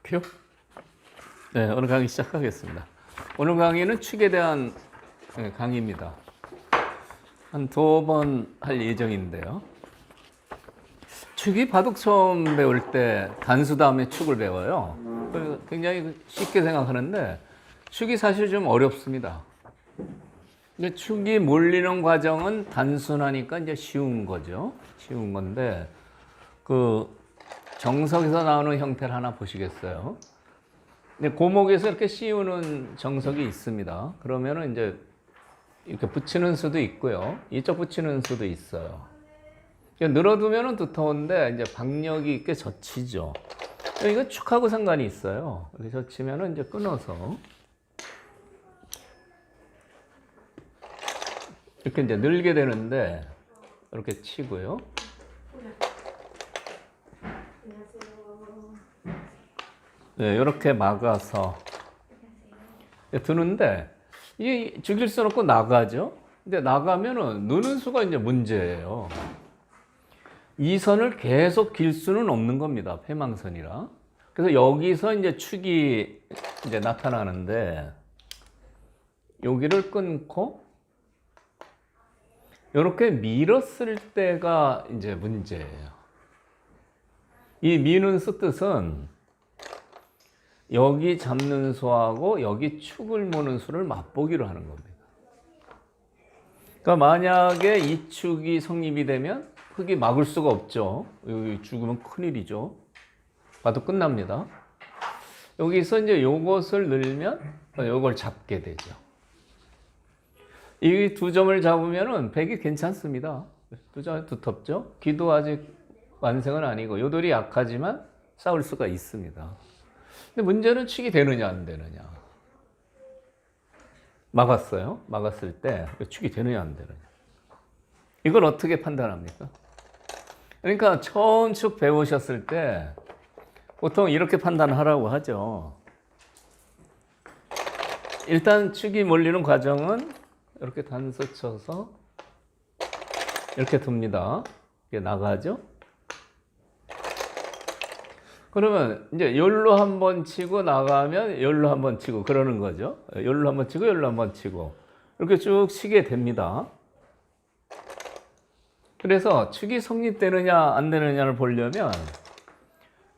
표? 네, 오늘 강의 시작하겠습니다. 오늘 강의는 축에 대한 강의입니다. 한 2번 할 예정인데요. 축이 바둑 처음 배울 때 단수 다음에 축을 배워요. 굉장히 쉽게 생각하는데 축이 사실 좀 어렵습니다. 근데 축이 몰리는 과정은 단순하니까 이제 쉬운 거죠. 쉬운 건데 그 정석에서 나오는 형태를 하나 보시겠어요? 근데 고목에서 이렇게 씌우는 정석이 있습니다. 그러면은 이제 이렇게 붙이는 수도 있고요. 이쪽 붙이는 수도 있어요. 늘어두면은 두터운데 이제 박력이 있게 젖히죠. 이거 축하고 상관이 있어요. 이렇게 젖히면은 이제 끊어서 이렇게 이제 늘게 되는데 이렇게 치고요. 네, 이렇게 막아서 두는데 이 죽일 수 없고 나가죠. 근데 나가면은 느는 수가 이제 문제예요. 이 선을 계속 길 수는 없는 겁니다. 패망선이라. 그래서 여기서 이제 축이 이제 나타나는데 여기를 끊고 이렇게 밀었을 때가 이제 문제예요. 이 미는 수 뜻은 여기 잡는 수하고 여기 축을 모는 수를 맛보기로 하는 겁니다. 그러니까 만약에 이 축이 성립이 되면 흙이 막을 수가 없죠. 여기 죽으면 큰일이죠. 봐도 끝납니다. 여기서 이제 요것을 늘면 요걸 잡게 되죠. 이 두 점을 잡으면은 백이 괜찮습니다. 두 점이 두텁죠. 기도 아직 완성은 아니고 요돌이 약하지만 싸울 수가 있습니다. 근데 문제는 축이 되느냐 안 되느냐. 막았어요. 막았을 때 축이 되느냐 안 되느냐. 이걸 어떻게 판단합니까? 그러니까 처음 축 배우셨을 때 보통 이렇게 판단하라고 하죠. 일단 축이 몰리는 과정은 이렇게 단수 쳐서 이렇게 둡니다. 이게 나가죠. 그러면 이제 열로 한번 치고 나가면 열로 한번 치고 그러는 거죠. 열로 한번 치고 열로 한번 치고 이렇게 쭉 치게 됩니다. 그래서 축이 성립되느냐 안 되느냐를 보려면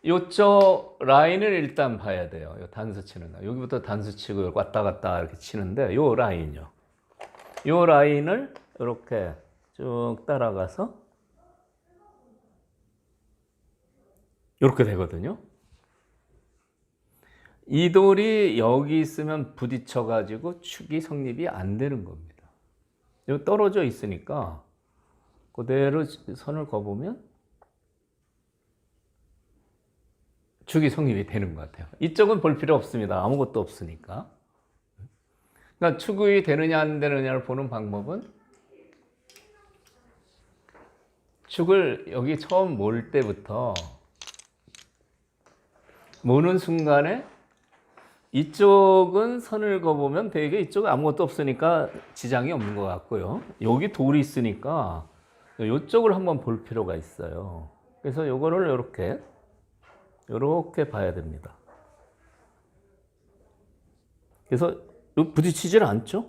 이쪽 라인을 일단 봐야 돼요. 요 단수 치는 거. 여기부터 단수 치고 왔다 갔다 이렇게 치는데 요 라인이요. 요 라인을 이렇게 쭉 따라가서 이렇게 되거든요. 이 돌이 여기 있으면 부딪혀 가지고 축이 성립이 안 되는 겁니다. 여기 떨어져 있으니까 그대로 선을 그어보면 축이 성립이 되는 것 같아요. 이쪽은 볼 필요 없습니다. 아무것도 없으니까. 그러니까 축이 되느냐 안 되느냐를 보는 방법은 축을 여기 처음 몰 때부터 모는 순간에 이쪽은 선을 그어보면 되게 이쪽은 아무것도 없으니까 지장이 없는 것 같고요. 여기 돌이 있으니까 이쪽을 한번 볼 필요가 있어요. 그래서 이거를 이렇게 봐야 됩니다. 그래서 부딪히질 않죠?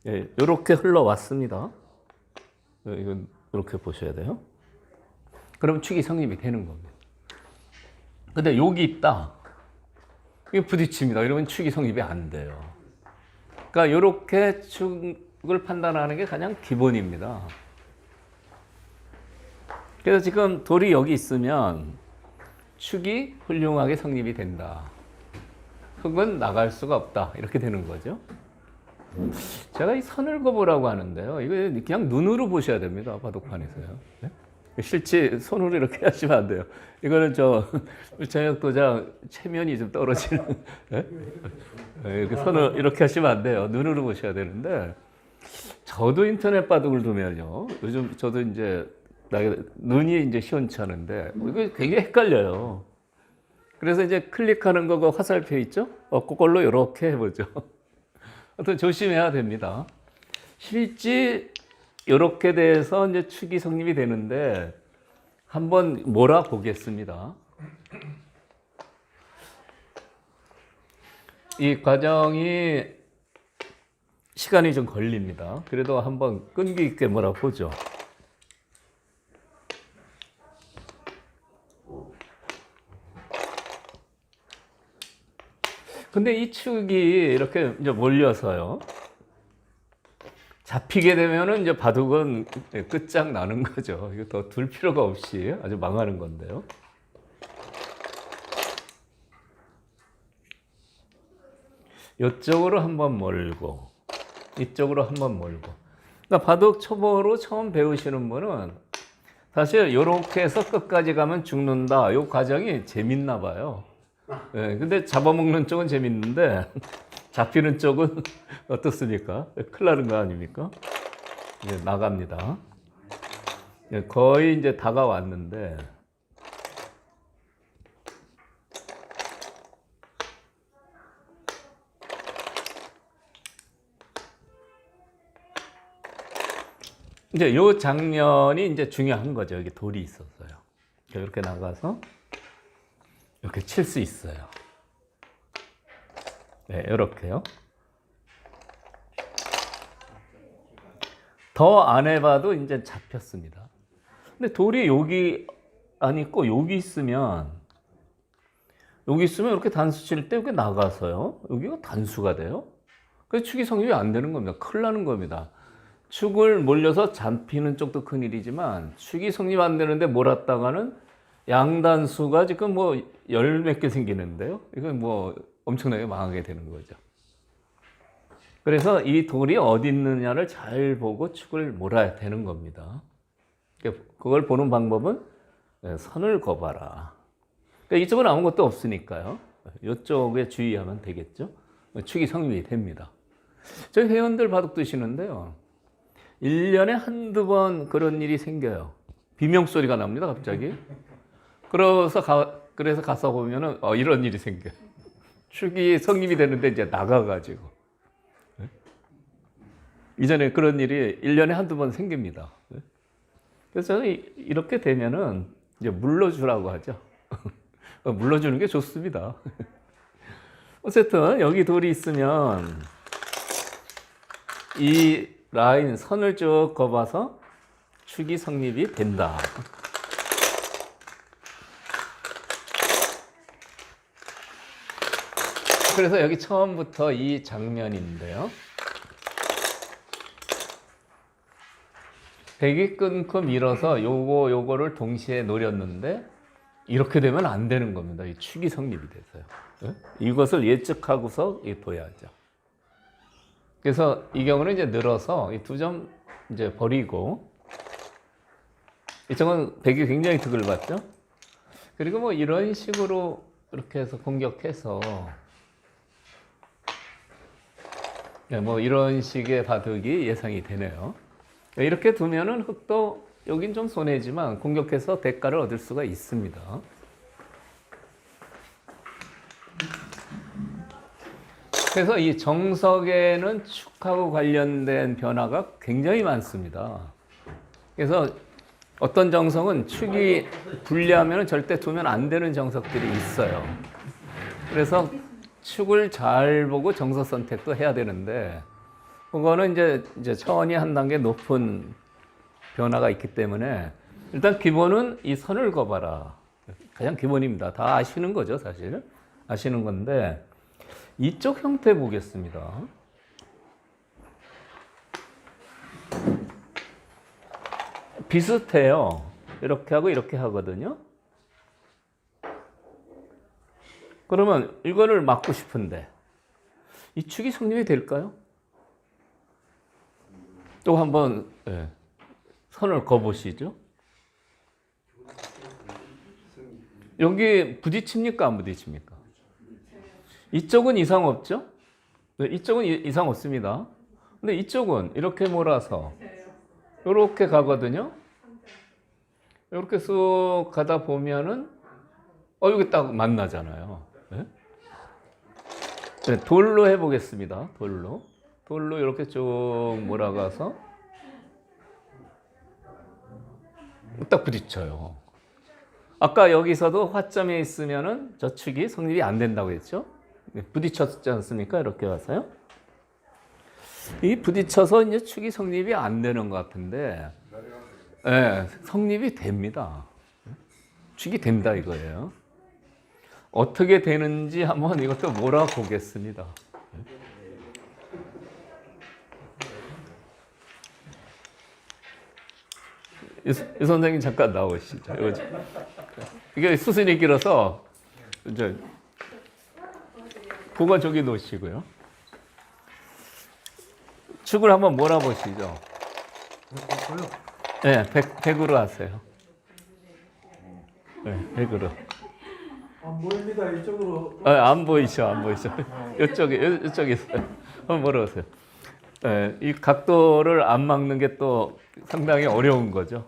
예, 이렇게 흘러왔습니다. 이건 이렇게 보셔야 돼요. 그러면 축이 성립이 되는 겁니다. 근데 여기 있다. 이게 부딪힙니다. 이러면 축이 성립이 안 돼요. 그러니까 이렇게 축을 판단하는 게 가장 기본입니다. 그래서 지금 돌이 여기 있으면 축이 훌륭하게 성립이 된다. 흙은 나갈 수가 없다. 이렇게 되는 거죠. 제가 이 선을 그어보라고 하는데요. 이거 그냥 눈으로 보셔야 됩니다. 바둑판에서요. 네? 실제 손으로 이렇게 하시면 안 돼요. 이거는 저녁 도장 체면이 좀 떨어지는. 네? 이렇게 손을 이렇게 하시면 안 돼요. 눈으로 보셔야 되는데 저도 인터넷 바둑을 두면요. 요즘 저도 이제 눈이 이제 시원찮은데 이거 굉장히 헷갈려요. 그래서 이제 클릭하는 거가 화살표 있죠? 그걸로 이렇게 해보죠. 하여튼 조심해야 됩니다. 실제 이렇게 돼서 이제 축이 성립이 되는데 한번 몰아보겠습니다. 이 과정이 시간이 좀 걸립니다. 그래도 한번 끈기 있게 몰아보죠. 근데 이 축이 이렇게 이제 몰려서요. 잡히게 되면은 이제 바둑은 끝장 나는 거죠. 이거 더 둘 필요가 없이 아주 망하는 건데요. 이쪽으로 한번 몰고, 이쪽으로 한번 몰고. 그러니까 바둑 초보로 처음 배우시는 분은 사실 이렇게 해서 끝까지 가면 죽는다. 이 과정이 재밌나 봐요. 네, 근데 잡아먹는 쪽은 재밌는데 잡히는 쪽은 어떻습니까? 큰일 나는 거 아닙니까? 이제 나갑니다. 거의 이제 다가왔는데 이제 요 장면이 이제 중요한 거죠. 여기 돌이 있었어요. 이렇게 나가서 이렇게 칠 수 있어요. 네, 이렇게요. 더 안 해봐도 이제 잡혔습니다. 근데 돌이 여기 안 있고 여기 있으면 이렇게 단수 칠 때 이렇게 나가서요. 여기가 단수가 돼요. 그래서 축이 성립이 안 되는 겁니다. 큰일 나는 겁니다. 축을 몰려서 잡히는 쪽도 큰일이지만 축이 성립 안 되는데 몰았다가는 양단수가 지금 뭐 열 몇 개 생기는데요. 이건 뭐 엄청나게 망하게 되는 거죠. 그래서 이 돌이 어디 있느냐를 잘 보고 축을 몰아야 되는 겁니다. 그걸 보는 방법은 선을 그어봐라. 그러니까 이쪽은 아무것도 없으니까요. 이쪽에 주의하면 되겠죠. 축이 성립이 됩니다. 저희 회원들 바둑 두시는데요. 1년에 한두 번 그런 일이 생겨요. 비명소리가 납니다, 갑자기. 그래서 가서 보면은, 이런 일이 생겨요. 축이 성립이 되는데 이제 나가가지고. 이전에 그런 일이 1년에 한두 번 생깁니다. 그래서 저는 이렇게 되면은 이제 물러주라고 하죠. 물러주는 게 좋습니다. 어쨌든 여기 돌이 있으면 이 라인 선을 쭉 그어봐서 축이 성립이 된다. 그래서 여기 처음부터 이 장면인데요. 백이 끊고 밀어서 요거를 동시에 노렸는데 이렇게 되면 안 되는 겁니다. 이 축이 성립이 돼서요. 이것을 예측하고서 둬야죠. 그래서 이 경우는 이제 늘어서 이 두 점 이제 버리고 이쪽은 백이 굉장히 득을 봤죠. 그리고 뭐 이런 식으로 이렇게 해서 공격해서 뭐 이런 식의 바둑이 예상이 되네요. 이렇게 두면은 흑도 여긴 좀 손해지만 공격해서 대가를 얻을 수가 있습니다. 그래서 이 정석에는 축하고 관련된 변화가 굉장히 많습니다. 그래서 어떤 정석은 축이 불리하면 절대 두면 안 되는 정석들이 있어요. 그래서 축을 잘 보고 정석 선택도 해야 되는데 그거는 이제 차원이 한 단계 높은 변화가 있기 때문에 일단 기본은 이 선을 그어봐라. 가장 기본입니다. 다 아시는 거죠, 사실. 아시는 건데 이쪽 형태 보겠습니다. 비슷해요. 이렇게 하고 이렇게 하거든요. 그러면 이거를 막고 싶은데 이 축이 성립이 될까요? 또 한번 선을 그어보시죠. 여기 부딪힙니까? 안 부딪힙니까? 이쪽은 이상 없죠? 네, 이쪽은 이상 없습니다. 근데 이쪽은 이렇게 몰아서 이렇게 가거든요. 이렇게 쑥 가다 보면은 여기 딱 만나잖아요. 네? 네, 돌로 해보겠습니다. 돌로 이렇게 쭉 몰아가서 딱 부딪혀요. 아까 여기서도 화점에 있으면은 저 축이 성립이 안 된다고 했죠. 부딪혔지 않습니까? 이렇게 와서요. 이 부딪혀서 이제 축이 성립이 안 되는 것 같은데, 네, 성립이 됩니다. 축이 된다 이거예요. 어떻게 되는지 한번 이것도 몰아보겠습니다. 이 선생님 잠깐 나오시죠. 이게 수순이 길어서 이제 그거 저기 놓으시고요. 축을 한번 몰아보시죠. 네, 100으로 하세요. 네, 100으로. 안 보입니다. 이쪽으로. 안 보이죠, 안 보이죠. 이쪽에 있어요. 한번 몰아보세요. 네, 이 각도를 안 막는 게 또 상당히 어려운 거죠.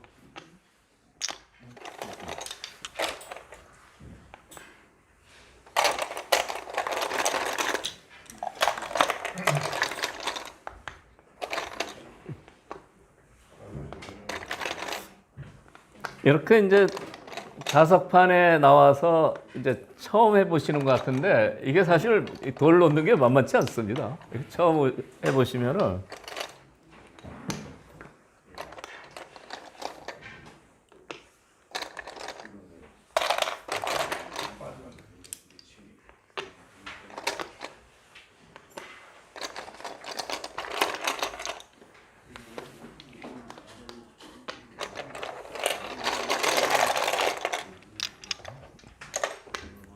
이렇게 이제 자석판에 나와서 이제 처음 해보시는 것 같은데 이게 사실 돌 놓는 게 만만치 않습니다. 처음 해보시면은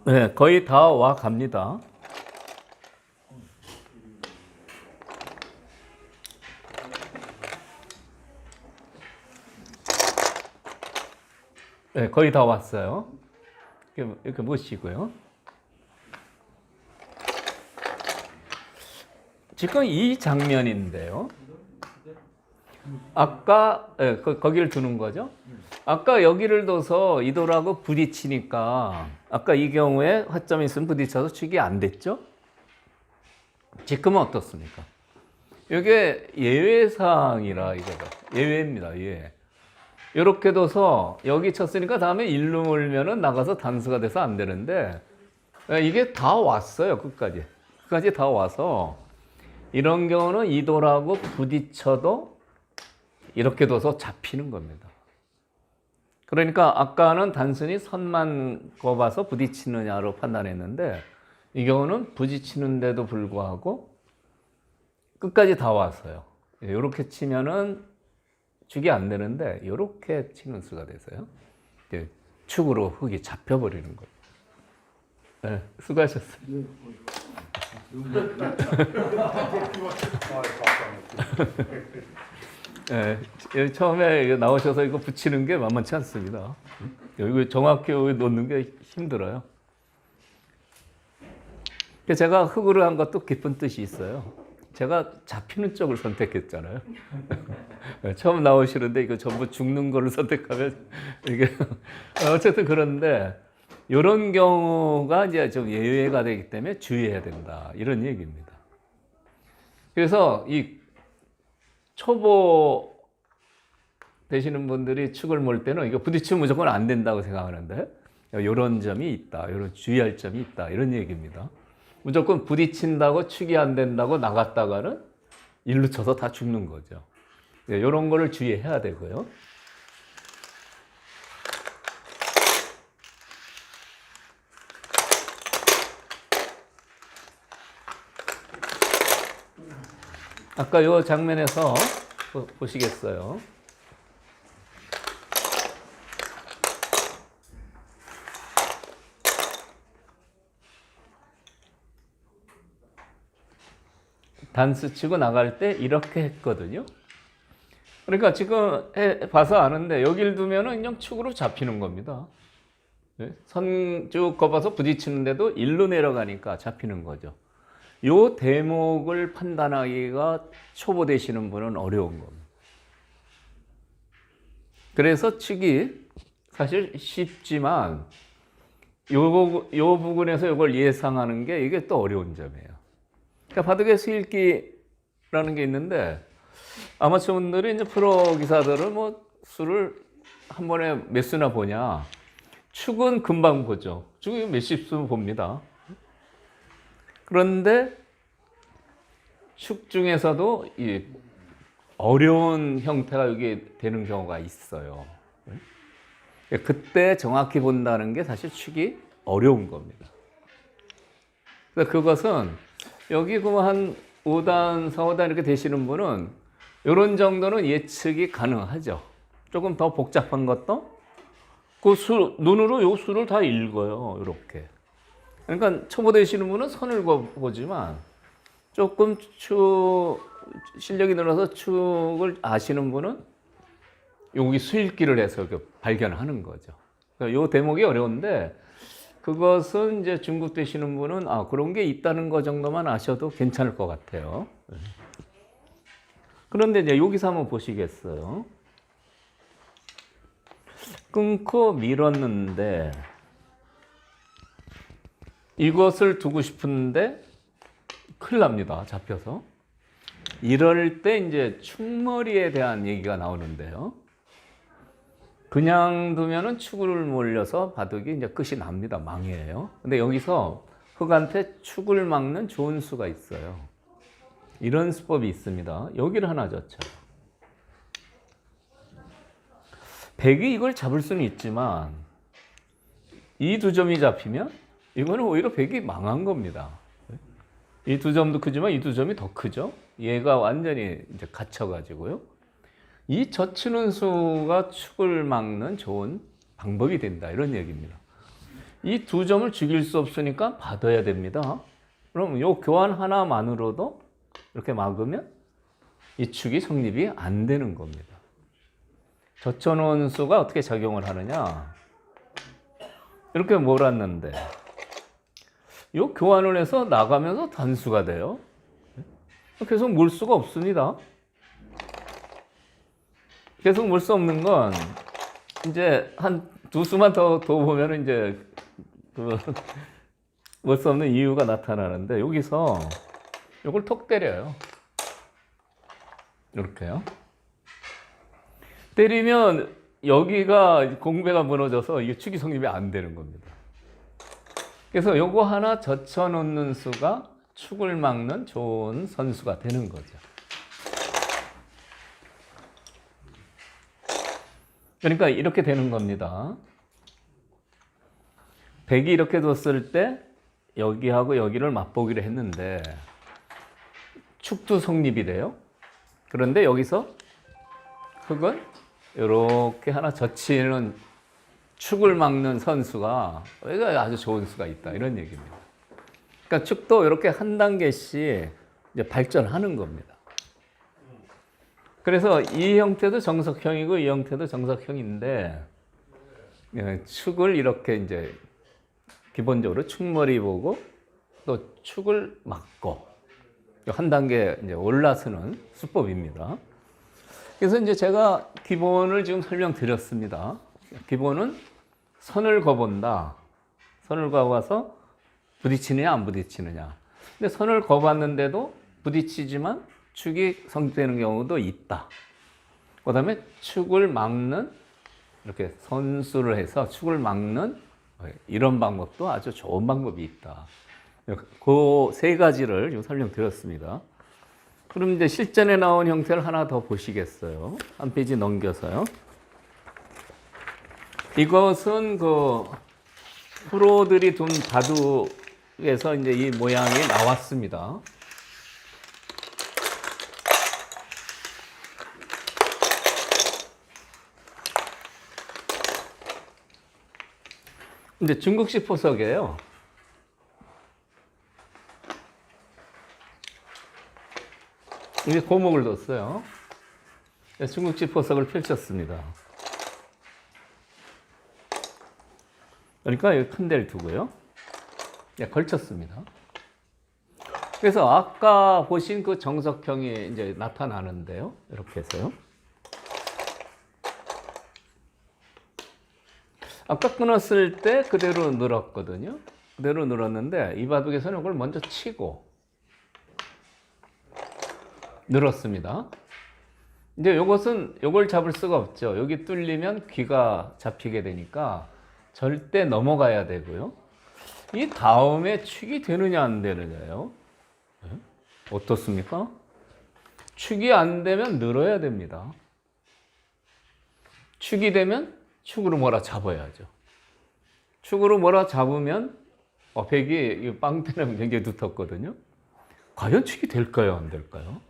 네, 거의 다 와 갑니다. 네, 거의 다 왔어요. 이렇게 보시고요. 지금 이 장면인데요. 아까 네, 거기를 두는 거죠. 아까 여기를 둬서 이 돌하고 부딪히니까 아까 이 경우에 화점이 있으면 부딪혀서 축이 안 됐죠? 지금은 어떻습니까? 이게 예외사항이라 이거다. 예외입니다. 예외. 이렇게 둬서 여기 쳤으니까 다음에 일로 몰면은 나가서 단수가 돼서 안 되는데 이게 다 왔어요. 끝까지 다 와서 이런 경우는 이 돌하고 부딪혀도 이렇게 둬서 잡히는 겁니다. 그러니까 아까는 단순히 선만 꼽아서 부딪히느냐로 판단했는데 이 경우는 부딪히는데도 불구하고 끝까지 다 왔어요. 이렇게 치면은 축이 안 되는데 이렇게 치는 수가 돼서요. 축으로 흙이 잡혀버리는 거예요. 네, 수고하셨어요. 네, 처음에 나오셔서 이거 붙이는 게 만만치 않습니다. 이거 정확히 놓는 게 힘들어요. 제가 흙으로 한 것도 깊은 뜻이 있어요. 제가 잡히는 쪽을 선택했잖아요. 처음 나오시는데 이거 전부 죽는 거를 선택하면 이게 어쨌든 그런데 이런 경우가 이제 좀 예외가 되기 때문에 주의해야 된다 이런 얘기입니다. 그래서 이 초보 되시는 분들이 축을 몰 때는 이거 부딪히면 무조건 안 된다고 생각하는데 이런 점이 있다, 이런 주의할 점이 있다 이런 얘기입니다. 무조건 부딪힌다고 축이 안 된다고 나갔다가는 일로 쳐서 다 죽는 거죠. 이런 거를 주의해야 되고요. 아까 이 장면에서 보시겠어요. 단수 치고 나갈 때 이렇게 했거든요. 그러니까 지금 봐서 아는데 여길 두면은 그냥 축으로 잡히는 겁니다. 선 쭉 꼽아서 부딪히는데도 일로 내려가니까 잡히는 거죠. 요 대목을 판단하기가 초보 되시는 분은 어려운 겁니다. 그래서 축이 사실 쉽지만 요 부분에서 이걸 예상하는 게 이게 또 어려운 점이에요. 그러니까 바둑의 수읽기라는 게 있는데 아마추어 분들이 이제 프로 기사들은 뭐 수를 한 번에 몇 수나 보냐. 축은 금방 보죠. 축은 몇십 수 봅니다. 그런데 축 중에서도 이 어려운 형태가 여기 되는 경우가 있어요. 그때 정확히 본다는 게 사실 축이 어려운 겁니다. 그래서 그것은 여기 한 5단, 4, 5단 이렇게 되시는 분은 이런 정도는 예측이 가능하죠. 조금 더 복잡한 것도 눈으로 요 수를 다 읽어요. 이렇게. 그러니까 초보 되시는 분은 선을 보지만 조금 실력이 늘어서 축을 아시는 분은 여기 수읽기를 해서 발견하는 거죠. 그러니까 요 대목이 어려운데 그것은 이제 중급 되시는 분은 그런 게 있다는 거 정도만 아셔도 괜찮을 것 같아요. 그런데 이제 여기서 한번 보시겠어요? 끊고 밀었는데 이것을 두고 싶은데 큰일 납니다. 잡혀서. 이럴 때 이제 축머리에 대한 얘기가 나오는데요. 그냥 두면은 축을 몰려서 바둑이 이제 끝이 납니다. 망해요. 근데 여기서 흑한테 축을 막는 좋은 수가 있어요. 이런 수법이 있습니다. 여기를 하나 줬죠. 백이 이걸 잡을 수는 있지만 이 두 점이 잡히면 이거는 오히려 백이 망한 겁니다. 이 두 점도 크지만 이 두 점이 더 크죠. 얘가 완전히 이제 갇혀가지고요. 이 젖히는 수가 축을 막는 좋은 방법이 된다. 이런 얘기입니다. 이 두 점을 죽일 수 없으니까 받아야 됩니다. 그럼 이 교환 하나만으로도 이렇게 막으면 이 축이 성립이 안 되는 겁니다. 젖혀놓은 수가 어떻게 작용을 하느냐. 이렇게 몰았는데 이 교환을 해서 나가면서 단수가 돼요. 계속 몰 수가 없습니다. 계속 몰 수 없는 건 이제 한 두 수만 더 보면 이제 몰 수 없는 이유가 나타나는데 여기서 이걸 톡 때려요. 이렇게요. 때리면 여기가 공배가 무너져서 이게 축이 성립이 안 되는 겁니다. 그래서 요거 하나 젖혀 놓는 수가 축을 막는 좋은 선수가 되는 거죠. 그러니까 이렇게 되는 겁니다. 백이 이렇게 뒀을 때 여기하고 여기를 맛보기로 했는데 축도 성립이 돼요. 그런데 여기서 흑은 이렇게 하나 젖히는 축을 막는 선수가 아주 좋은 수가 있다. 이런 얘기입니다. 그러니까 축도 이렇게 한 단계씩 이제 발전하는 겁니다. 그래서 이 형태도 정석형이고 이 형태도 정석형인데 축을 이렇게 이제 기본적으로 축머리 보고 또 축을 막고 한 단계 이제 올라서는 수법입니다. 그래서 이제 제가 기본을 지금 설명드렸습니다. 기본은 선을 거본다. 선을 거봐서 부딪히느냐 안 부딪히느냐. 근데 선을 거봤는데도 부딪히지만 축이 성립되는 경우도 있다. 그 다음에 축을 막는 이렇게 선수를 해서 축을 막는 이런 방법도 아주 좋은 방법이 있다. 그 세 가지를 지금 설명드렸습니다. 그럼 이제 실전에 나온 형태를 하나 더 보시겠어요? 한 페이지 넘겨서요. 이것은 그 프로들이 둔 바둑에서 이제 이 모양이 나왔습니다. 근데 중국식 포석이에요. 이게 고목을 뒀어요. 중국식 포석을 펼쳤습니다. 그러니까 여기 큰 데를 두고요. 걸쳤습니다. 그래서 아까 보신 그 정석형이 이제 나타나는데요. 이렇게 해서요. 아까 끊었을 때 그대로 늘었거든요. 그대로 늘었는데 이 바둑에서는 이걸 먼저 치고 늘었습니다. 이제 요걸 잡을 수가 없죠. 여기 뚫리면 귀가 잡히게 되니까 절대 넘어가야 되고요. 이 다음에 축이 되느냐 안 되느냐요. 네? 어떻습니까? 축이 안 되면 늘어야 됩니다. 축이 되면 축으로 몰아 잡아야죠. 축으로 몰아 잡으면 벽이 빵대는 굉장히 두텁거든요. 과연 축이 될까요, 안 될까요?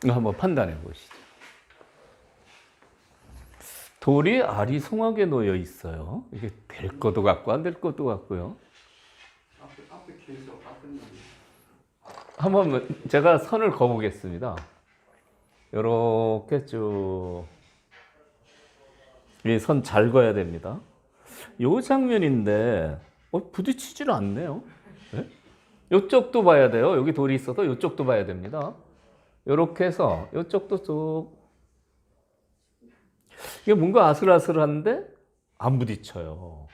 이거 한번 판단해 보시죠. 돌이 아리송하게 놓여 있어요. 이게 될 것도 같고 안 될 것도 같고요. 앞에 계속 앞에 한번 제가 선을 그어보겠습니다. 이렇게 쭉. 이 선 잘 그어야 됩니다. 이 장면인데 부딪히질 않네요. 네? 이쪽도 봐야 돼요. 여기 돌이 있어서 이쪽도 봐야 됩니다. 이렇게 해서 이쪽도 쭉. 이게 뭔가 아슬아슬한데 안 부딪혀요.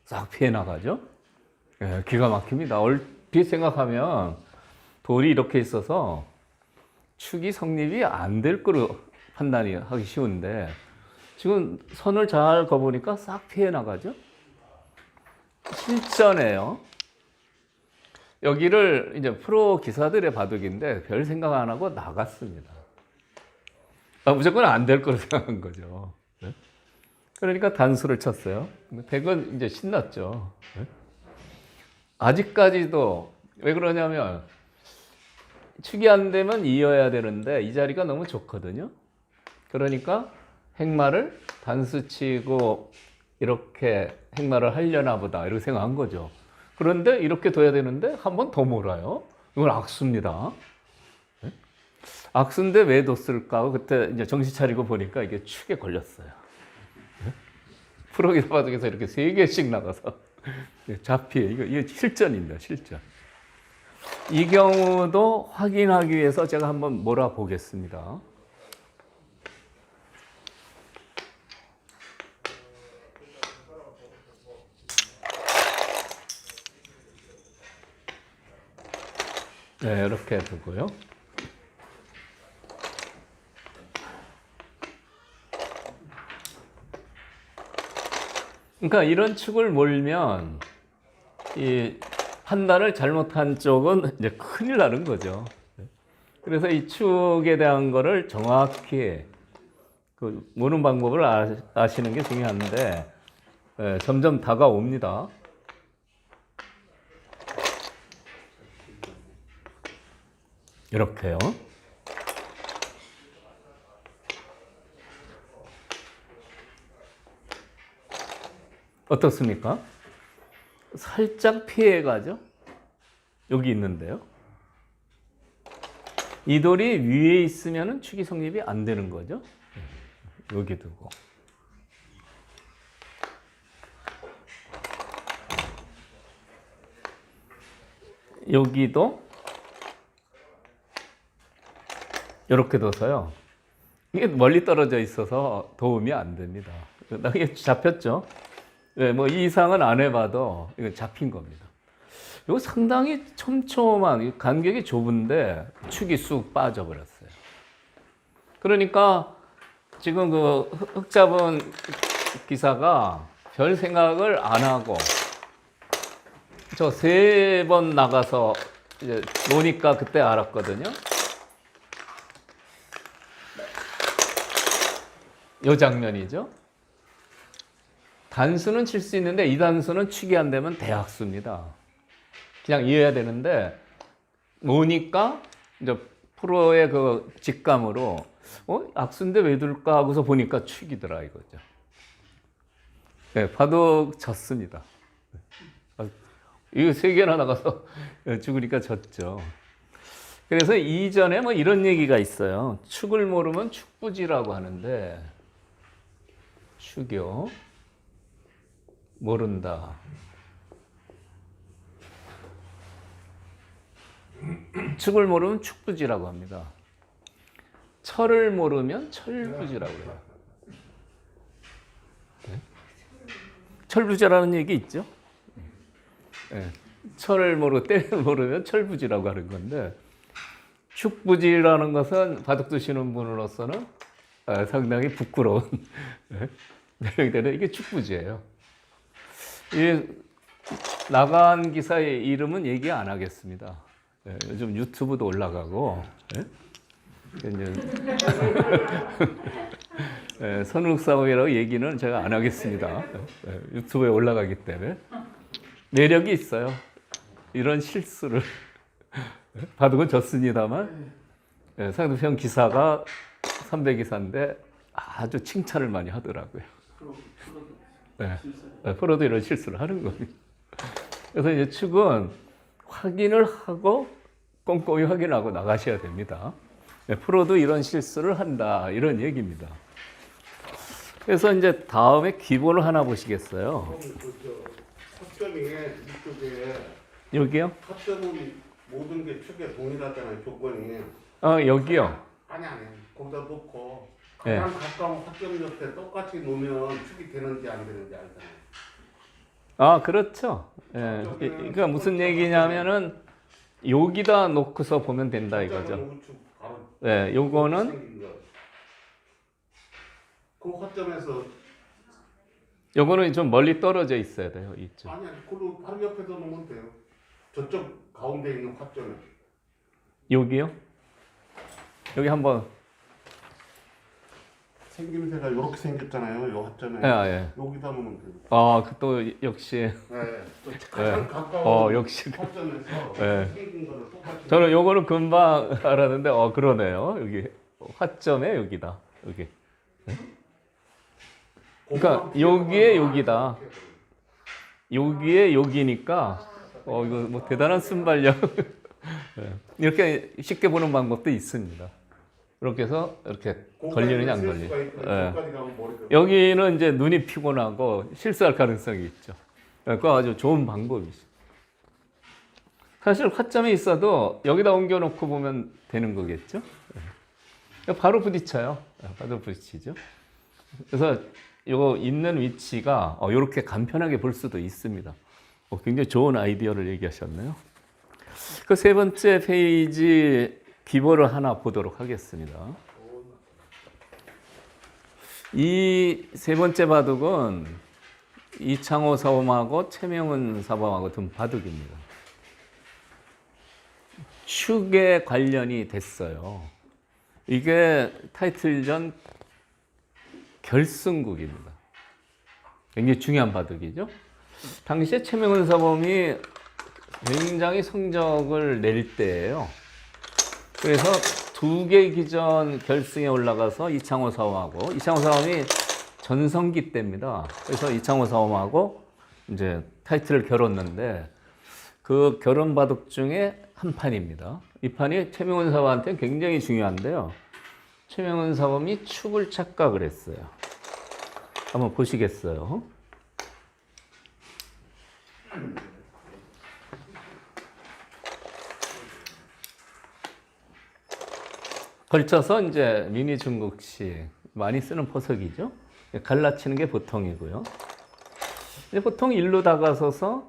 싹 피해 나가죠. 네, 기가 막힙니다. 얼핏 생각하면 돌이 이렇게 있어서 축이 성립이 안 될 거로 판단이 하기 쉬운데 지금 선을 잘 그어보니까 싹 피해 나가죠. 실전에요. 여기를 이제 프로 기사들의 바둑인데 별 생각 안 하고 나갔습니다. 무조건 안 될 거로 생각한 거죠. 네? 그러니까 단수를 쳤어요. 백은 이제 신났죠. 네? 아직까지도 왜 그러냐면 축이 안 되면 이어야 되는데 이 자리가 너무 좋거든요. 그러니까 행마를 단수 치고 이렇게 행마를 하려나 보다 이렇게 생각한 거죠. 그런데 이렇게 둬야 되는데 한 번 더 몰아요. 이건 악수입니다. 네? 악수인데 왜 뒀을까? 그때 이제 정신 차리고 보니까 이게 축에 걸렸어요. 네? 프로기사 바둑에서 이렇게 3개씩 나가서 잡히에 이거 실전입니다. 실전. 이 경우도 확인하기 위해서 제가 한번 몰아보겠습니다. 네, 이렇게 두고요. 그러니까 이런 축을 몰면 이 판단을 잘못한 쪽은 이제 큰일 나는 거죠. 그래서 이 축에 대한 거를 정확히 그 모는 방법을 아시는 게 중요한데 점점 다가옵니다. 이렇게요. 어떻습니까? 살짝 피해가죠? 여기 있는데요. 이 돌이 위에 있으면 축이 성립이 안 되는 거죠. 여기 두고. 여기도 이렇게 둬서요. 이게 멀리 떨어져 있어서 도움이 안 됩니다. 이게 잡혔죠? 네, 뭐 이 이상은 안 해봐도 이거 잡힌 겁니다. 이거 상당히 촘촘한 간격이 좁은데 축이 쑥 빠져버렸어요. 그러니까 지금 그 흙 잡은 기사가 별 생각을 안 하고 저 3번 나가서 이제 노니까 그때 알았거든요. 이 장면이죠. 단수는 칠 수 있는데 이 단수는 축이 안 되면 대학수입니다. 그냥 이해해야 되는데 노니까 이제 프로의 그 직감으로 악수인데 왜 둘까 하고서 보니까 축이더라 이거죠. 네, 바둑 졌습니다. 이거 3개나 나가서 죽으니까 졌죠. 그래서 이전에 뭐 이런 얘기가 있어요. 축을 모르면 축부지라고 하는데 축이요. 모른다. 축을 모르면 축부지라고 합니다. 철을 모르면 철부지라고 해요. 네? 철부지라는 얘기 있죠? 네. 철을 모르고 때를 모르면 철부지라고 하는 건데 축부지라는 것은 바둑 두시는 분으로서는 상당히 부끄러운 명이 되는 이게 축부지예요. 이 나간 기사의 이름은 얘기 안 하겠습니다. 예, 요즘 유튜브도 올라가고, 예? 이제 예, 선욱사업이라고 얘기는 제가 안 하겠습니다. 예, 유튜브에 올라가기 때문에 매력이 있어요. 이런 실수를 바둑은 졌습니다만 예, 상대편 기사가 선배 기사인데 아주 칭찬을 많이 하더라고요. 네. 프로도 이런 실수를 하는 겁니다. 그래서 이제 축은 확인을 하고 꼼꼼히 확인하고 나가셔야 됩니다. 네, 프로도 이런 실수를 한다 이런 얘기입니다. 그래서 이제 다음에 기본을 하나 보시겠어요? 학점이 이쪽에 여기요? 학점은 모든 게 축에 동일하잖아요, 조건이. 여기요. 아니 거기다 놓고 네. 가장 가까운 학점 옆에 똑같이 놓으면 축이 되는지 안 되는지 알잖아요. 그렇죠. 예, 그러니까 무슨 얘기냐면은 여기다 놓고서 보면 된다 이거죠. 우측 바로 네, 요거는 생긴 거. 그 학점에서 요거는 좀 멀리 떨어져 있어야 돼요. 이쪽. 아니 그걸로 바로 옆에다 놓으면 돼요. 저쪽 가운데 있는 학점에. 여기요? 여기 한번. 생김새가 이렇게 생겼잖아요, 요 학점에. 예. 여기다 놓으면 돼요. 또 역시. 네, 또 가장 가까운 역시. 학점에서 네. 생긴 거를 똑같이. 저는 요거는 금방 알았는데, 그러네요. 여기 화점에 여기다. 여기. 그러니까 여기에 여기다. 여기에 여기니까, 이거 뭐 대단한 순발력. 네. 이렇게 쉽게 보는 방법도 있습니다. 이렇게 해서 이렇게 걸리느냐 안 걸리느냐. 네. 여기는 이제 눈이 피곤하고 실수할 가능성이 있죠. 그거 아주 좋은 방법이죠. 사실 화점이 있어도 여기다 옮겨놓고 보면 되는 거겠죠. 바로 부딪혀요. 바로 부딪히죠. 그래서 이거 있는 위치가 이렇게 간편하게 볼 수도 있습니다. 굉장히 좋은 아이디어를 얘기하셨네요. 그 세 번째 페이지 기보를 하나 보도록 하겠습니다. 이 세 번째 바둑은 이창호 사범하고 최명훈 사범하고 둔 바둑입니다. 축에 관련이 됐어요. 이게 타이틀전 결승국입니다. 굉장히 중요한 바둑이죠. 당시에 최명훈 사범이 굉장히 성적을 낼 때예요. 그래서 두 개 기전 결승에 올라가서 이창호 사범하고, 이창호 사범이 전성기 때입니다. 그래서 이창호 사범하고 이제 타이틀을 겨뤘는데 그 결혼 바둑 중에 한 판입니다. 이 판이 최명훈 사범한테 굉장히 중요한데요. 최명훈 사범이 축을 착각을 했어요. 한번 보시겠어요? 걸쳐서 이제 미니 중국식 많이 쓰는 포석이죠. 갈라치는 게 보통이고요. 이제 보통 일로 다가서서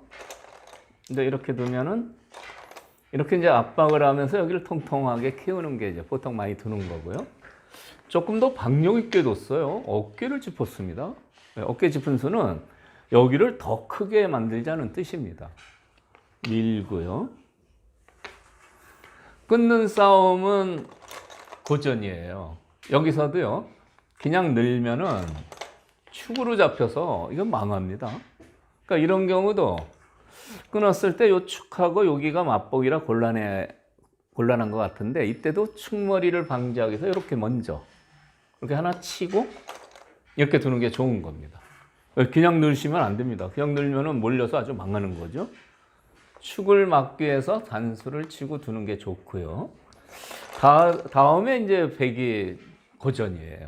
이제 이렇게 두면은 이렇게 이제 압박을 하면서 여기를 통통하게 키우는 게 이제 보통 많이 두는 거고요. 조금 더 박력 있게 뒀어요. 어깨를 짚었습니다. 어깨 짚은 수는 여기를 더 크게 만들자는 뜻입니다. 밀고요. 끊는 싸움은 고전이에요. 여기서도요, 그냥 늘면은 축으로 잡혀서 이건 망합니다. 그러니까 이런 경우도 끊었을 때 요 축하고 여기가 맞보기라 곤란한 것 같은데, 이때도 축머리를 방지하기 위해서 이렇게 먼저 이렇게 하나 치고 이렇게 두는 게 좋은 겁니다. 그냥 넣으시면 안 됩니다. 그냥 넣으면 몰려서 아주 망하는 거죠. 축을 막기 위해서 단수를 치고 두는 게 좋고요. 다음에 이제 백이 고전이에요.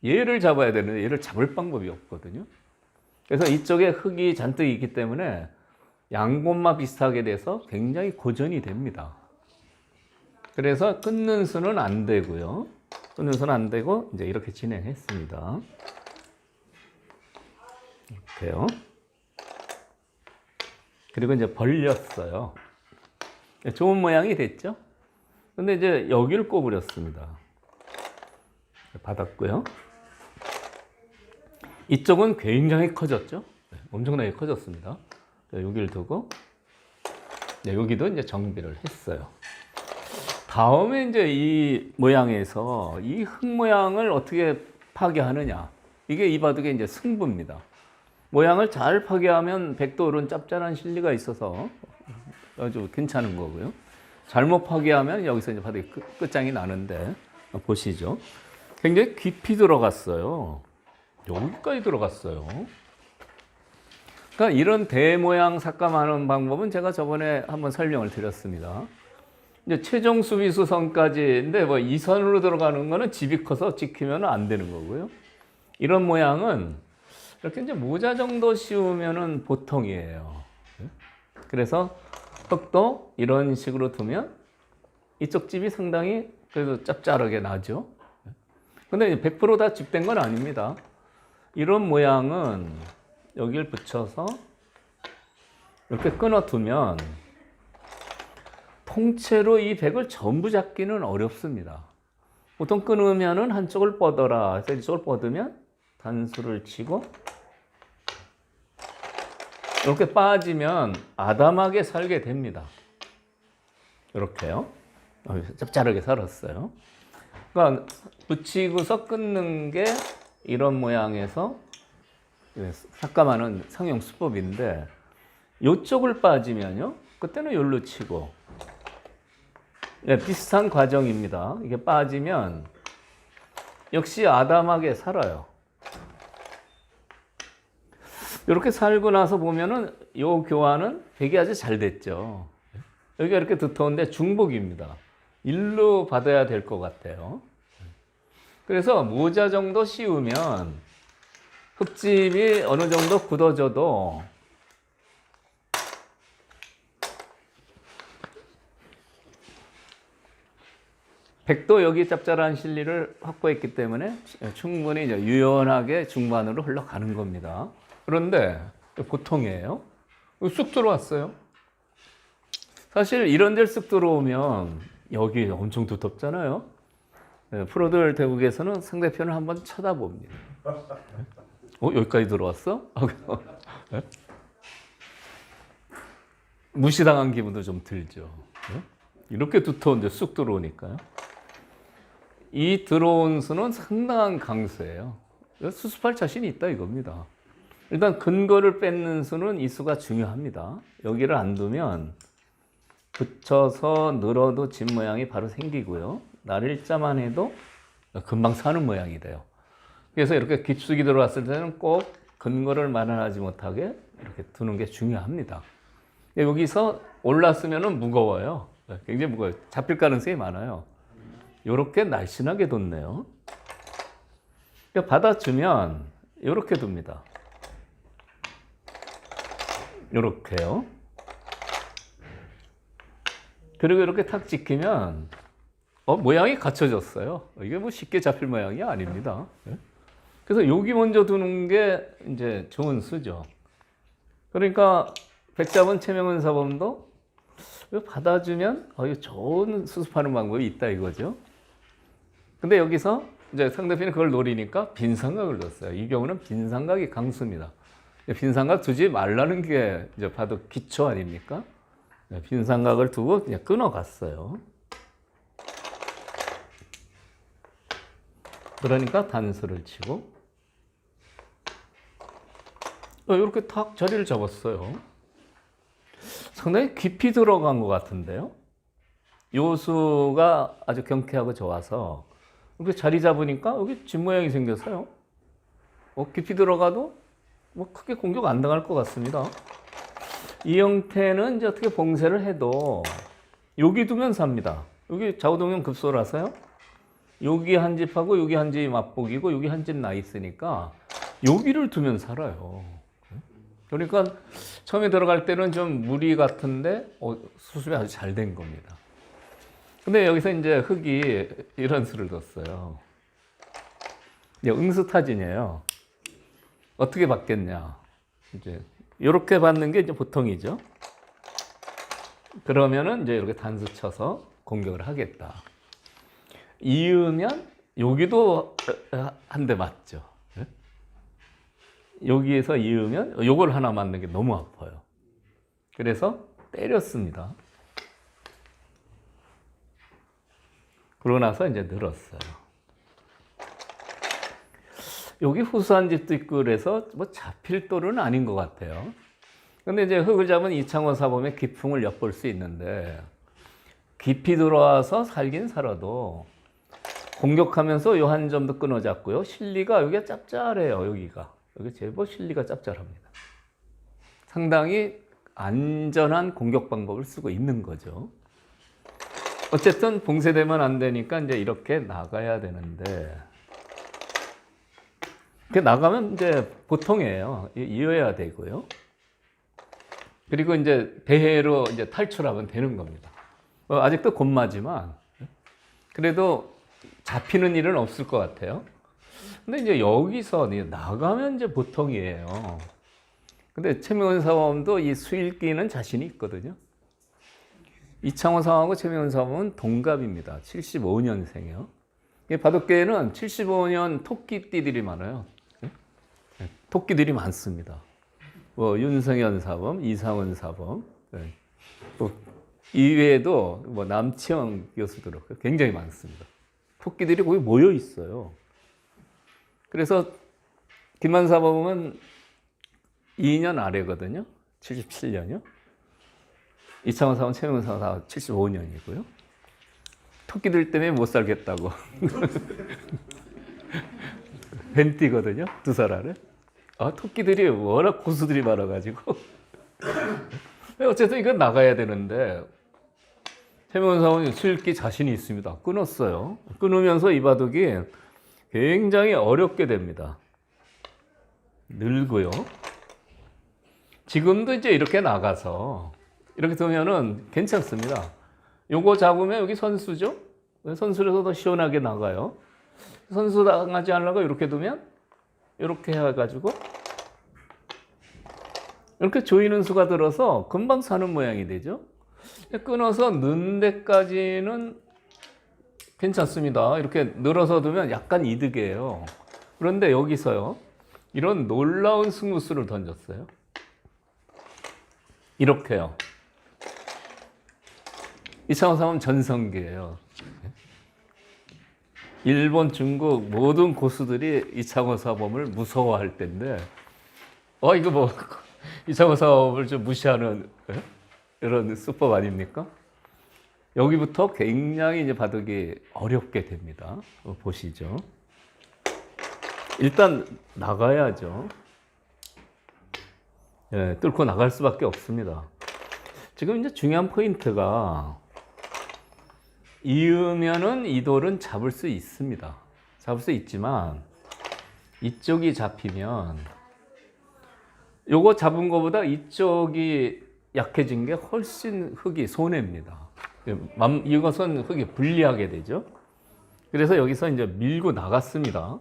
얘를 잡아야 되는데 얘를 잡을 방법이 없거든요. 그래서 이쪽에 흙이 잔뜩 있기 때문에 양곳마 비슷하게 돼서 굉장히 고전이 됩니다. 그래서 끊는 수는 안 되고요. 끊는 수는 안 되고 이제 이렇게 진행했습니다. 이렇게요. 그리고 이제 벌렸어요. 좋은 모양이 됐죠? 근데 이제 여기를 꼬부렸습니다. 받았고요. 이쪽은 굉장히 커졌죠? 엄청나게 커졌습니다. 여기를 두고 여기도 이제 정비를 했어요. 다음에 이제 이 모양에서 이 흙 모양을 어떻게 파괴하느냐. 이게 이 바둑의 이제 승부입니다. 모양을 잘 파괴하면 백돌은 짭짤한 실리가 있어서 아주 괜찮은 거고요. 잘못 파괴하면 여기서 이제 바둑이 끝장이 나는데 보시죠. 굉장히 깊이 들어갔어요. 여기까지 들어갔어요. 그러니까 이런 대모양 삭감하는 방법은 제가 저번에 한번 설명을 드렸습니다. 이제 최종 수비수 선까지인데 뭐 이 선으로 들어가는 거는 집이 커서 찍히면 안 되는 거고요. 이런 모양은 이렇게 이제 모자 정도 씌우면은 보통이에요. 그래서 흙도 이런 식으로 두면 이쪽 집이 상당히 그래도 짭짤하게 나죠. 근데 100%다 집된 건 아닙니다. 이런 모양은 여기를 붙여서 이렇게 끊어 두면 통째로 이 백을 전부 잡기는 어렵습니다. 보통 끊으면은 한쪽을 뻗어라. 그래서 이쪽을 뻗으면 단수를 치고 이렇게 빠지면 아담하게 살게 됩니다. 이렇게요. 짭짤하게 살았어요. 그러니까 붙이고서 끊는 게 이런 모양에서 삭감하는 상용 수법인데 이쪽을 빠지면요. 그때는 여기로 치고 비슷한 과정입니다. 이게 빠지면 역시 아담하게 살아요. 이렇게 살고 나서 보면은 이 교환은 되게 아주 잘 됐죠. 여기가 이렇게 두터운데 중복입니다. 일로 받아야 될 것 같아요. 그래서 모자 정도 씌우면 흙집이 어느 정도 굳어져도 백도 여기 짭짤한 실리를 확보했기 때문에 충분히 이제 유연하게 중반으로 흘러가는 겁니다. 그런데 보통이에요. 쑥 들어왔어요. 사실 이런 데를 쑥 들어오면 여기 엄청 두텁잖아요. 프로들 대국에서는 상대편을 한번 쳐다봅니다. 여기까지 들어왔어? 무시당한 기분도 좀 들죠. 이렇게 두터운데 쑥 들어오니까요. 이 들어온 수는 상당한 강수예요. 수습할 자신이 있다 이겁니다. 일단 근거를 뺏는 수는 이 수가 중요합니다. 여기를 안 두면 붙여서 늘어도 집 모양이 바로 생기고요. 날일자만 해도 금방 사는 모양이 돼요. 그래서 이렇게 깊숙이 들어왔을 때는 꼭 근거를 마련하지 못하게 이렇게 두는 게 중요합니다. 여기서 올랐으면 무거워요. 굉장히 무거워요. 잡힐 가능성이 많아요. 이렇게 날씬하게 뒀네요. 받아주면 이렇게 둡니다. 이렇게요. 그리고 이렇게 탁 찍히면 모양이 갖춰졌어요. 이게 뭐 쉽게 잡힐 모양이 아닙니다. 그래서 여기 먼저 두는 게 이제 좋은 수죠. 그러니까 백잡은 최명은 사범도 받아주면 이거 좋은 수습하는 방법이 있다 이거죠. 근데 여기서 이제 상대편이 그걸 노리니까 빈삼각을 뒀어요. 이 경우는 빈삼각이 강수입니다. 빈삼각 두지 말라는 게 이제 바둑 기초 아닙니까? 빈삼각을 두고 그냥 끊어갔어요. 그러니까 단수를 치고 이렇게 탁 자리를 잡았어요. 상당히 깊이 들어간 것 같은데요. 요수가 아주 경쾌하고 좋아서 이렇게 자리 잡으니까 여기 집 모양이 생겼어요. 깊이 들어가도 뭐 크게 공격 안 당할 것 같습니다. 이 형태는 이제 어떻게 봉쇄를 해도 여기 두면 삽니다. 여기 좌우동형 급소라서요. 여기 한 집하고 여기 한 집이 맞복이고 여기 한 집 나 있으니까 여기를 두면 살아요. 그러니까 처음에 들어갈 때는 좀 무리 같은데 수습이 아주 잘 된 겁니다. 근데 여기서 이제 흙이 이런 수를 뒀어요. 응수타진이에요. 어떻게 받겠냐. 이제 이렇게 받는 게 이제 보통이죠. 그러면은 이제 이렇게 단수 쳐서 공격을 하겠다. 이으면 여기도 한 대 맞죠. 여기에서 이으면 요걸 하나 맞는 게 너무 아파요. 그래서 때렸습니다. 그러고 나서 이제 늘었어요. 여기 후수한 집도 있고 그래서 뭐 잡힐 돌은 아닌 것 같아요. 근데 이제 흙을 잡은 이창호 사범의 기풍을 엿볼 수 있는데 깊이 들어와서 살긴 살아도 공격하면서 요 한 점도 끊어졌고요. 실리가 여기가 짭짤해요. 여기 제법 실리가 짭짤합니다. 상당히 안전한 공격 방법을 쓰고 있는 거죠. 어쨌든 봉쇄되면 안 되니까 이제 이렇게 나가야 되는데 나가면 이제 보통이에요. 이어야 되고요. 그리고 이제 배해로 이제 탈출하면 되는 겁니다. 아직도 곤마지만 그래도 잡히는 일은 없을 것 같아요. 근데 이제 여기서 나가면 이제 보통이에요. 근데 최명훈 사범도 이 수일기는 자신이 있거든요. 이창호 사범하고 최명훈 사범은 동갑입니다. 75년생이요. 바둑계에는 75년 토끼띠들이 많아요. 토끼들이 많습니다. 뭐 윤성현 사범, 이상훈 사범, 또 이외에도 뭐 남치영 교수들 굉장히 많습니다. 토끼들이 거기 모여 있어요. 그래서 김한 사범은 2년 아래거든요. 77년이요. 이창호 사범, 최명훈 사범 75년이고요. 토끼들 때문에 못 살겠다고. 벤띠거든요. 두 사람을. 토끼들이 워낙 고수들이 많아가지고. 어쨌든 이건 나가야 되는데, 최명훈 사범이 수일기 자신이 있습니다. 끊었어요. 끊으면서 이 바둑이 굉장히 어렵게 됩니다. 늘고요. 지금도 이제 이렇게 나가서, 이렇게 두면은 괜찮습니다. 요거 잡으면 여기 선수죠? 선수라서 더 시원하게 나가요. 선수 당하지 않으려고 이렇게 두면 이렇게 해가지고 이렇게 조이는 수가 들어서 금방 사는 모양이 되죠. 끊어서 넣는 데까지는 괜찮습니다. 이렇게 늘어서 두면 약간 이득이에요. 그런데 여기서요, 이런 놀라운 승부수를 던졌어요. 이렇게요. 이창호 사범은 전성기예요. 일본, 중국 모든 고수들이 이창호 사범을 무서워할 때인데, 이거 뭐 이창호 사범을 좀 무시하는 이런 수법 아닙니까? 여기부터 굉장히 이제 바둑이 어렵게 됩니다. 보시죠. 일단 나가야죠. 뚫고 나갈 수밖에 없습니다. 지금 이제 중요한 포인트가 이으면은 이 돌은 잡을 수 있습니다. 잡을 수 있지만 이쪽이 잡히면 요거 잡은 거보다 이쪽이 약해진 게 훨씬 흙이 손해입니다. 이것은 흙이 불리하게 되죠. 그래서 여기서 이제 밀고 나갔습니다.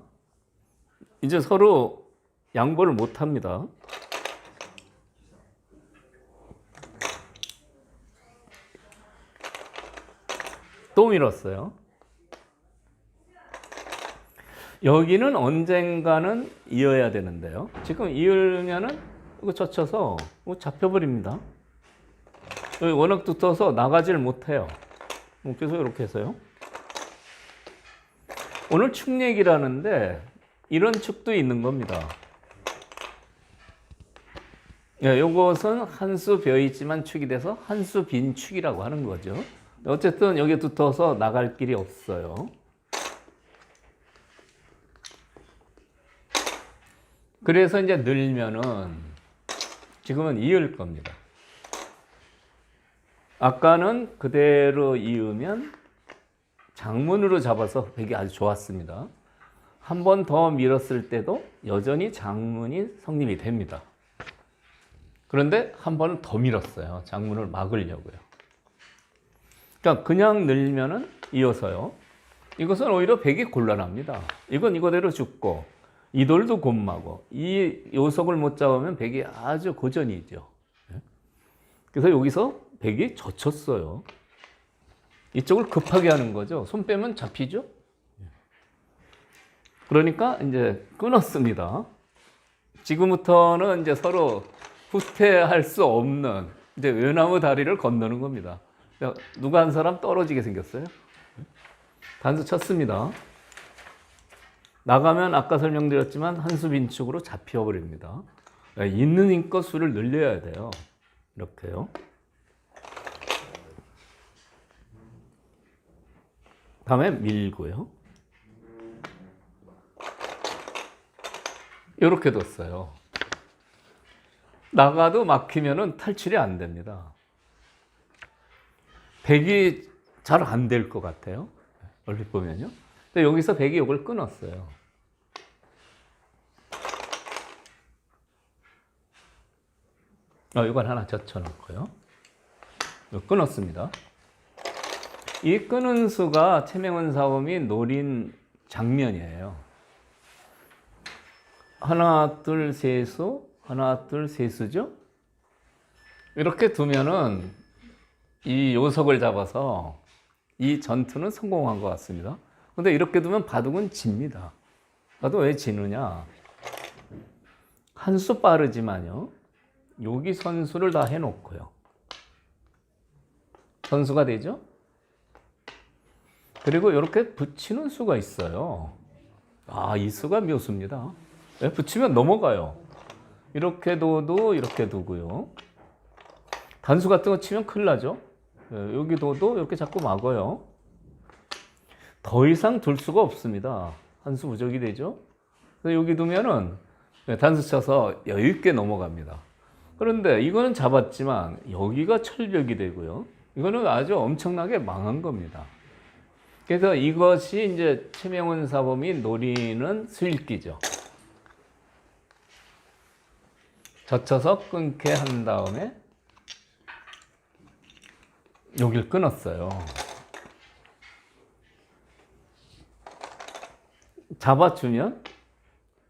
이제 서로 양보를 못 합니다. 또 밀었어요. 여기는 언젠가는 이어야 되는데요. 지금 이으면은 이거 젖혀서 잡혀버립니다. 여기 워낙 두터워서 나가지를 못해요. 그래서 이렇게 해서요. 오늘 축 얘기라는데 이런 축도 있는 겁니다. 이것은 한 수 비어 있지만 축이 돼서 한 수 빈 축이라고 하는 거죠. 어쨌든 여기에 두터워서 나갈 길이 없어요. 그래서 이제 늘면은 지금은 이을 겁니다. 아까는 그대로 이으면 장문으로 잡아서 백이 아주 좋았습니다. 한 번 더 밀었을 때도 여전히 장문이 성립이 됩니다. 그런데 한 번은 더 밀었어요. 장문을 막으려고요. 그러니까 그냥 늘면은 이어서요. 이것은 오히려 백이 곤란합니다. 이건 이거대로 죽고 이 돌도 곤마고 이 요석을 못 잡으면 백이 아주 고전이죠. 그래서 여기서 백이 젖혔어요. 이쪽을 급하게 하는 거죠. 손 빼면 잡히죠. 그러니까 이제 끊었습니다. 지금부터는 이제 서로 후퇴할 수 없는 이제 외나무 다리를 건너는 겁니다. 누가 한 사람 떨어지게 생겼어요. 단수 쳤습니다. 나가면 아까 설명드렸지만 한 수 빈축으로 잡혀 버립니다. 있는 힘껏 수를 늘려야 돼요. 이렇게요. 다음에 밀고요. 이렇게 뒀어요. 나가도 막히면은 탈출이 안 됩니다. 백이 잘 안 될 것 같아요. 얼핏 보면요. 근데 여기서 백이 이걸 끊었어요. 이건 하나 젖혀놓고요. 끊었습니다. 이 끊은 수가 최명훈 사범이 노린 장면이에요. 하나, 둘, 세 수, 하나, 둘, 세 수죠? 이렇게 두면은 이 요석을 잡아서 이 전투는 성공한 것 같습니다. 근데 이렇게 두면 바둑은 집니다. 바둑 왜 지느냐? 한 수 빠르지만요. 여기 선수를 다 해놓고요. 선수가 되죠? 그리고 이렇게 붙이는 수가 있어요. 이 수가 묘수입니다. 붙이면 넘어가요. 이렇게 둬도 이렇게 두고요. 단수 같은 거 치면 큰일 나죠. 여기 둬도 이렇게 자꾸 막아요. 더 이상 둘 수가 없습니다. 한 수 부족이 되죠. 그래서 여기 두면은 단수 쳐서 여유 있게 넘어갑니다. 그런데 이거는 잡았지만 여기가 철벽이 되고요. 이거는 아주 엄청나게 망한 겁니다. 그래서 이것이 이제 최명훈 사범이 노리는 수읽기죠. 젖혀서 끊게 한 다음에 여길 끊었어요. 잡아주면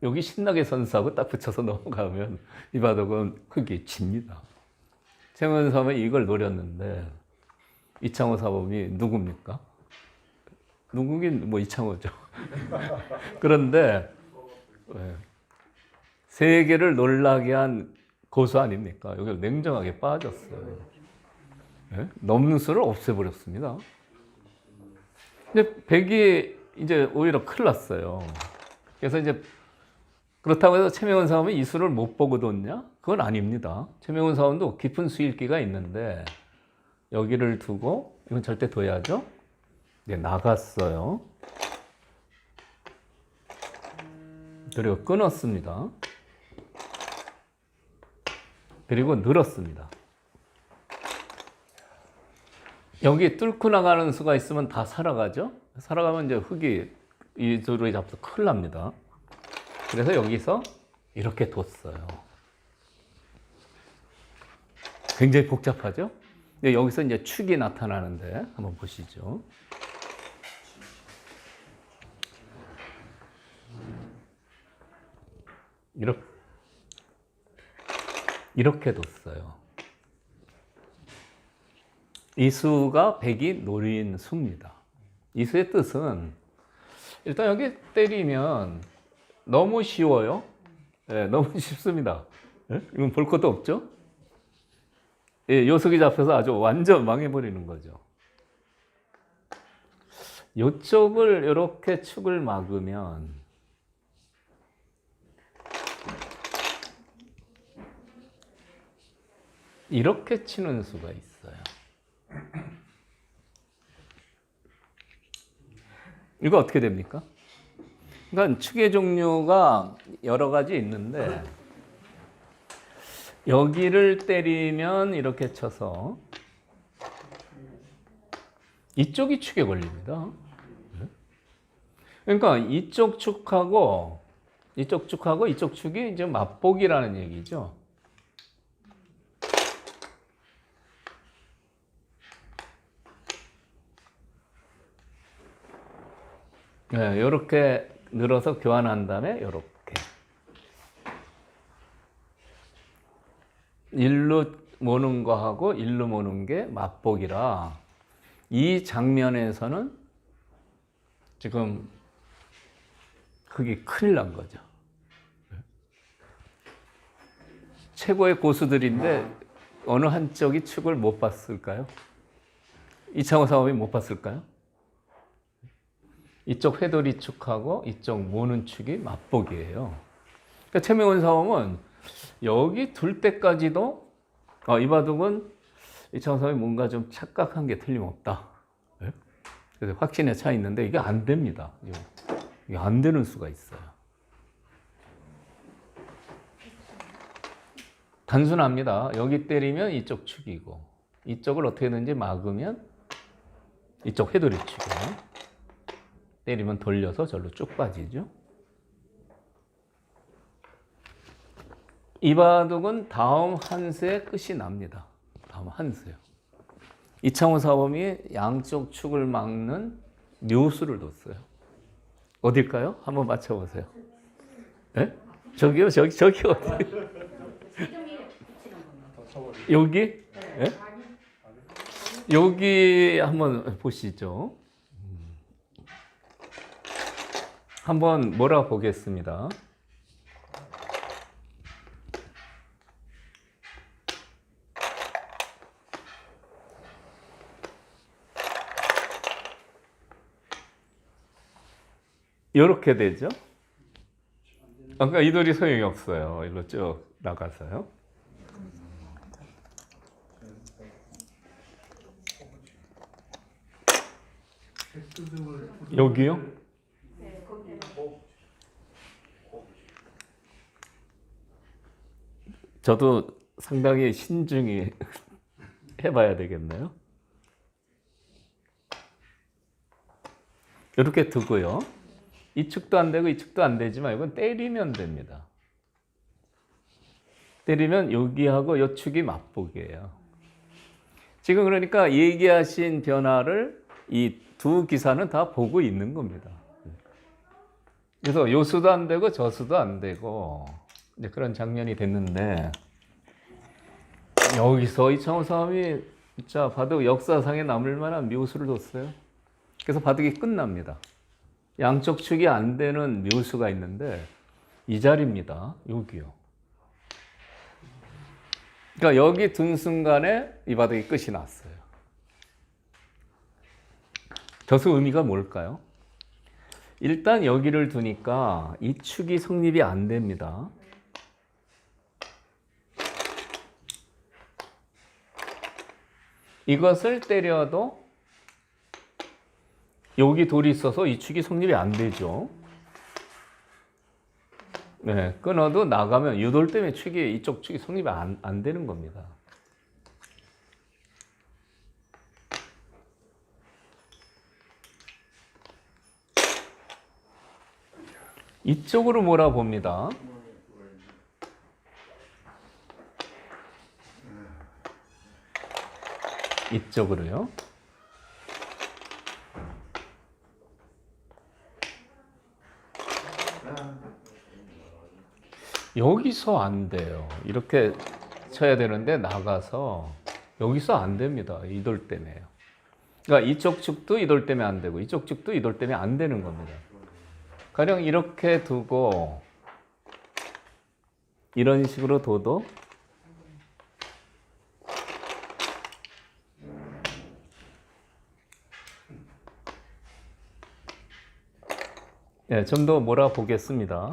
여기 신나게 선수하고 딱 붙여서 넘어가면 이 바둑은 크게 집니다. 최명훈 사범이 이걸 노렸는데 이창호 사범이 누굽니까? 누구긴 뭐 이창호죠. 그런데 세계를 놀라게 한 고수 아닙니까? 여기 냉정하게 빠졌어요. 넘는 수를 없애버렸습니다. 근데 백이 이제 오히려 큰일 났어요. 그래서 이제 그렇다고 해서 최명훈 사범이 이 수를 못 보고 뒀냐? 그건 아닙니다. 최명훈 사범도 깊은 수읽기가 있는데 여기를 두고 이건 절대 둬야죠. 네, 나갔어요. 그리고 끊었습니다. 그리고 늘었습니다. 여기 뚫고 나가는 수가 있으면 다 살아가죠. 살아가면 이제 흙이 이 조류에 잡혀서 큰일 납니다. 그래서 여기서 이렇게 뒀어요. 굉장히 복잡하죠? 근데 여기서 이제 축이 나타나는데 한번 보시죠. 이렇게 뒀어요. 이 수가 백이 노린 수입니다. 이 수의 뜻은 일단 여기 때리면 너무 쉬워요. 너무 쉽습니다. 이건 볼 것도 없죠. 요석이 잡혀서 아주 완전 망해버리는 거죠. 이쪽을 이렇게 축을 막으면 이렇게 치는 수가 있어요. 이거 어떻게 됩니까? 그러니까 축의 종류가 여러 가지 있는데 여기를 때리면 이렇게 쳐서 이쪽이 축에 걸립니다. 그러니까 이쪽 축하고 이쪽 축이 이제 맞보기라는 얘기죠. 네, 이렇게 늘어서 교환한 다음에 이렇게 일로 모는 거하고 일로 모는 게 맞보기라 이 장면에서는 지금 그게 큰일 난 거죠. 최고의 고수들인데 어느 한쪽이 축을 못 봤을까요? 이창호 사범이 못 봤을까요? 이쪽 회돌이 축하고 이쪽 모는 축이 맞보기예요. 그러니까 최명훈 사범은 여기 둘 때까지도 이바둑은 이창호 사범이 뭔가 좀 착각한 게 틀림없다. 네? 그래서 확신에 차 있는데 이게 안 됩니다. 이게 안 되는 수가 있어요. 단순합니다. 여기 때리면 이쪽 축이고 이쪽을 어떻게든지 막으면 이쪽 회돌이 축이에요. 때리면 돌려서 절로 쭉 빠지죠. 이 바둑은 다음 한 수에 끝이 납니다. 다음 한 수요. 이창호 사범이 양쪽 축을 막는 묘수를 뒀어요. 어딜까요? 한번 맞춰보세요. 네? 저기요, 저기 어디? 여기? 네? 여기 한번 보시죠. 한번 몰아보겠습니다. 이렇게 되죠. 아까 이 돌이 소용이 없어요. 일로 쭉 나가서요. 여기요? 저도 상당히 신중히 해봐야 되겠네요. 이렇게 두고요. 이 축도 안 되고 이 축도 안 되지만 이건 때리면 됩니다. 때리면 여기하고 이 축이 맞보기예요. 지금 그러니까 얘기하신 변화를 이 두 기사는 다 보고 있는 겁니다. 그래서 요 수도 안 되고 저 수도 안 되고 이제 그런 장면이 됐는데 여기서 이창호 사범이 진짜 바둑 역사상에 남을 만한 묘수를 뒀어요. 그래서 바둑이 끝납니다. 양쪽 축이 안 되는 묘수가 있는데 이 자리입니다. 여기요. 그러니까 여기 둔 순간에 이 바둑이 끝이 났어요. 저수 의미가 뭘까요? 일단 여기를 두니까 이 축이 성립이 안 됩니다. 이것을 때려도 여기 돌이 있어서 이 축이 성립이 안 되죠. 네, 끊어도 나가면 이 돌 때문에 이쪽 축이 성립이 안 되는 겁니다. 이쪽으로 몰아봅니다. 이쪽으로요. 여기서 안 돼요. 이렇게 쳐야 되는데 나가서 여기서 안 됩니다. 이 돌 때문에요. 그러니까 이쪽 축도 이 돌 때문에 안 되고 이쪽 축도 이 돌 때문에 안 되는 겁니다. 가령 이렇게 두고 이런 식으로 둬도 네, 좀 더 몰아보겠습니다.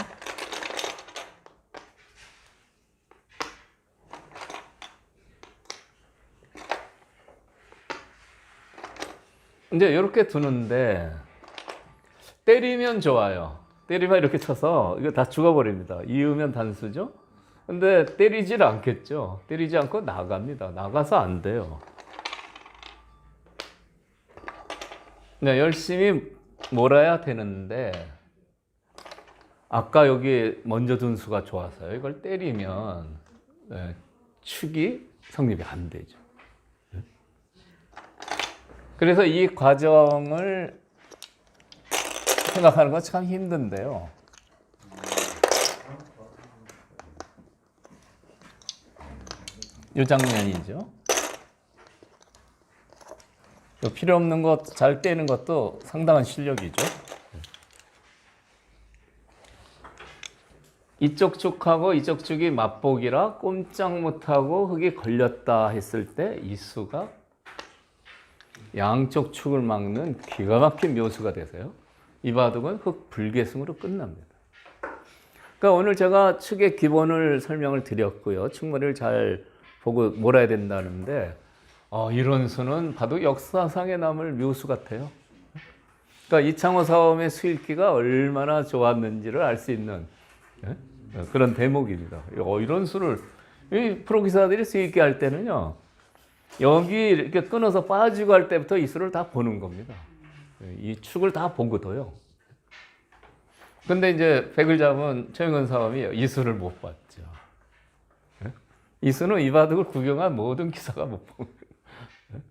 이제 이렇게 두는데 때리면 좋아요. 때리면 이렇게 쳐서 이거 다 죽어버립니다. 이으면 단수죠. 근데 때리질 않겠죠. 때리지 않고 나갑니다. 나가서 안 돼요. 네, 열심히 몰아야 되는데 아까 여기 먼저 둔 수가 좋아서요. 이걸 때리면 네, 축이 성립이 안 되죠. 그래서 이 과정을 생각하는 건 참 힘든데요. 이 장면이죠. 필요 없는 것 잘 떼는 것도 상당한 실력이죠. 이쪽 축하고 이쪽 축이 맞복이라 꼼짝 못하고 흙이 걸렸다 했을 때 이 수가 양쪽 축을 막는 기가 막힌 묘수가 되세요. 이 바둑은 흙 불계승으로 끝납니다. 그러니까 오늘 제가 축의 기본을 설명을 드렸고요. 축머리를 잘 보고 몰아야 된다는데 이런 수는 바둑 역사상에 남을 묘수 같아요. 그러니까 이창호 사범의 수읽기가 얼마나 좋았는지를 알 수 있는 그런 대목입니다. 이런 수를 이 프로기사들이 수읽기 할 때는요. 여기 이렇게 끊어서 빠지고 할 때부터 이 수를 다 보는 겁니다. 이 축을 다 보고도요. 근데 이제 백을 잡은 최영근 사범이 이 수를 못 봤죠. 이 수는 이 바둑을 구경한 모든 기사가 못 본 거예요.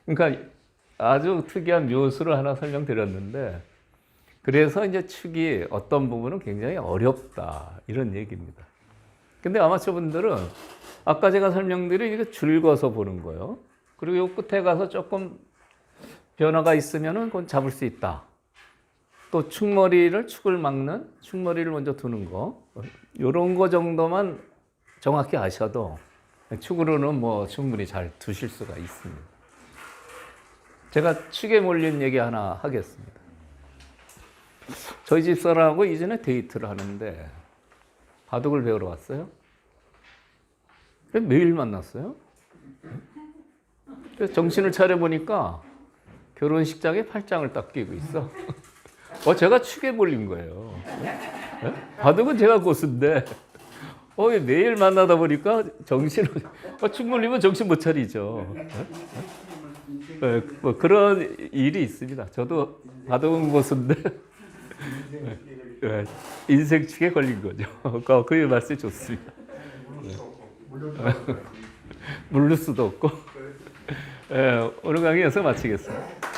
그러니까 아주 특이한 묘수를 하나 설명드렸는데, 그래서 이제 축이 어떤 부분은 굉장히 어렵다 이런 얘기입니다. 근데 아마추어 분들은 아까 제가 설명드린 이거 줄 그어서 보는 거예요. 그리고 요 끝에 가서 조금 변화가 있으면은 그건 잡을 수 있다. 또 축을 막는 축머리를 먼저 두는 거, 요런 거 정도만 정확히 아셔도 축으로는 뭐 충분히 잘 두실 수가 있습니다. 제가 축에 몰린 얘기 하나 하겠습니다. 저희 집사람하고 이전에 데이트를 하는데 바둑을 배우러 왔어요. 매일 만났어요. 그래서 정신을 차려보니까 결혼식장에 팔짱을 딱 끼고 있어. 제가 축에 몰린 거예요. 바둑은 제가 고수인데 매일 만나다 보니까 정신을 축 몰리면 정신 못 차리죠. 뭐 그런 일이 있습니다. 저도 바둑은 고수인데 인생 축에 걸린 거죠. 그 말씀이 좋습니다. 물릴 수도 없고. 오늘 강의 여기서 마치겠습니다.